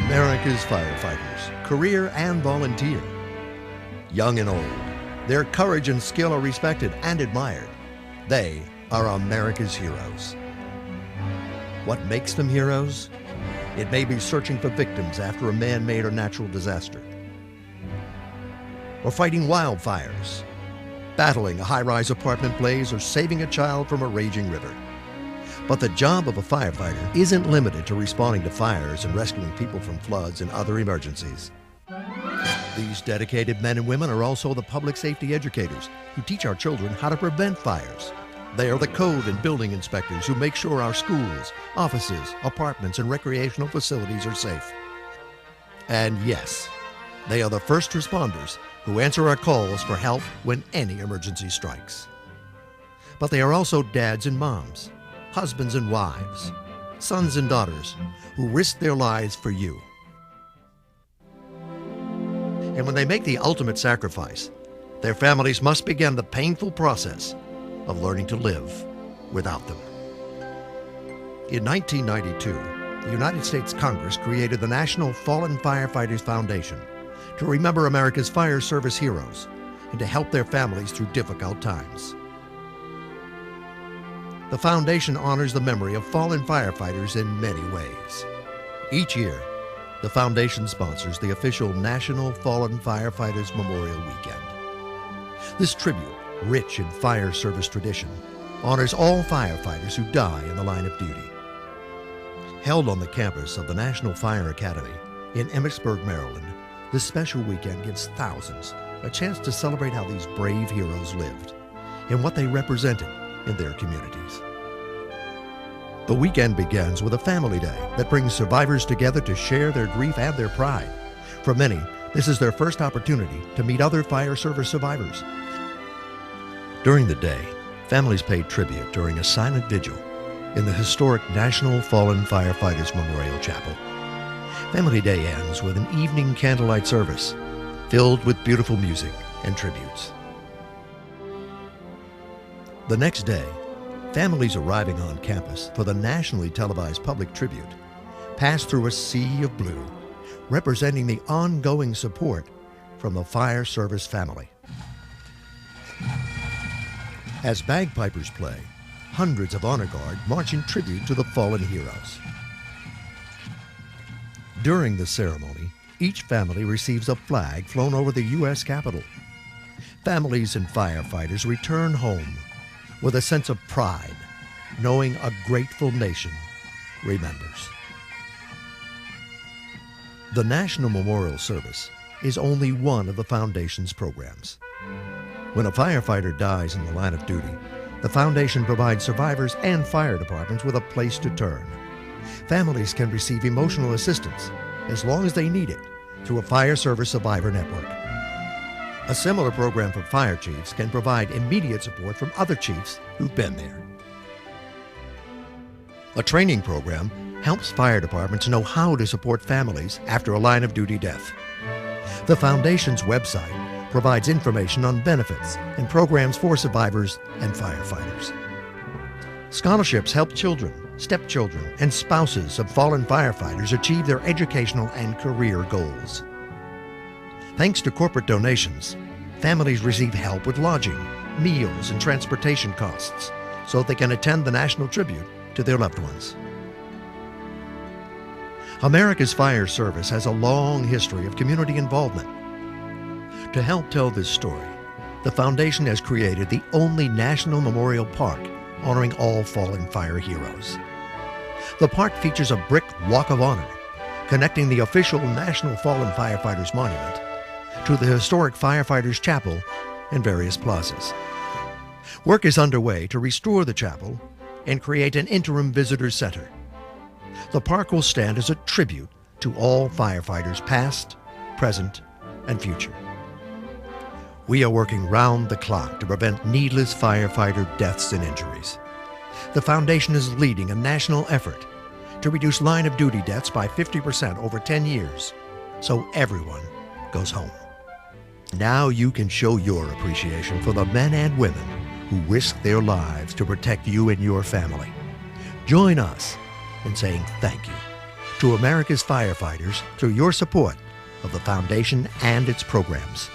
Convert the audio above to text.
America's firefighters, career and volunteer. Young and old, their courage and skill are respected and admired. They are America's heroes. What makes them heroes? It may be searching for victims after a man-made or natural disaster, or fighting wildfires, battling a high-rise apartment blaze, or saving a child from a raging river. But the job of a firefighter isn't limited to responding to fires and rescuing people from floods and other emergencies. These dedicated men and women are also the public safety educators who teach our children how to prevent fires. They are the code and building inspectors who make sure our schools, offices, apartments, and recreational facilities are safe. And yes, they are the first responders who answer our calls for help when any emergency strikes. But they are also dads and moms, husbands and wives, sons and daughters who risk their lives for you. And when they make the ultimate sacrifice, their families must begin the painful process of learning to live without them. In 1992, the United States Congress created the National Fallen Firefighters Foundation to remember America's fire service heroes and to help their families through difficult times. The foundation honors the memory of fallen firefighters in many ways. Each year, the foundation sponsors the official National Fallen Firefighters Memorial Weekend. This tribute, rich in fire service tradition, honors all firefighters who die in the line of duty. Held on the campus of the National Fire Academy in Emmitsburg, Maryland, this special weekend gives thousands a chance to celebrate how these brave heroes lived and what they represented in their communities. The weekend begins with a family day that brings survivors together to share their grief and their pride. For many, this is their first opportunity to meet other fire service survivors. During the day, families pay tribute during a silent vigil in the historic National Fallen Firefighters Memorial Chapel. Family Day ends with an evening candlelight service filled with beautiful music and tributes. The next day, families arriving on campus for the nationally televised public tribute pass through a sea of blue, representing the ongoing support from the fire service family. As bagpipers play, hundreds of honor guard march in tribute to the fallen heroes. During the ceremony, each family receives a flag flown over the U.S. Capitol. Families and firefighters return home with a sense of pride, knowing a grateful nation remembers. The National Memorial Service is only one of the Foundation's programs. When a firefighter dies in the line of duty, the Foundation provides survivors and fire departments with a place to turn. Families can receive emotional assistance as long as they need it through a fire service survivor network. A similar program for fire chiefs can provide immediate support from other chiefs who've been there. A training program helps fire departments know how to support families after a line of duty death. The Foundation's website provides information on benefits and programs for survivors and firefighters. Scholarships help children, stepchildren, and spouses of fallen firefighters achieve their educational and career goals. Thanks to corporate donations, families receive help with lodging, meals, and transportation costs so they can attend the national tribute to their loved ones. America's fire service has a long history of community involvement. To help tell this story, the Foundation has created the only national memorial park honoring all fallen fire heroes. The park features a brick walk of honor connecting the official National Fallen Firefighters Monument to the historic Firefighters Chapel and various plazas. Work is underway to restore the chapel and create an interim visitor center. The park will stand as a tribute to all firefighters past, present, and future. We are working round the clock to prevent needless firefighter deaths and injuries. The Foundation is leading a national effort to reduce line of duty deaths by 50% over 10 years, so everyone goes home. Now you can show your appreciation for the men and women who risk their lives to protect you and your family. Join us in saying thank you to America's firefighters through your support of the Foundation and its programs.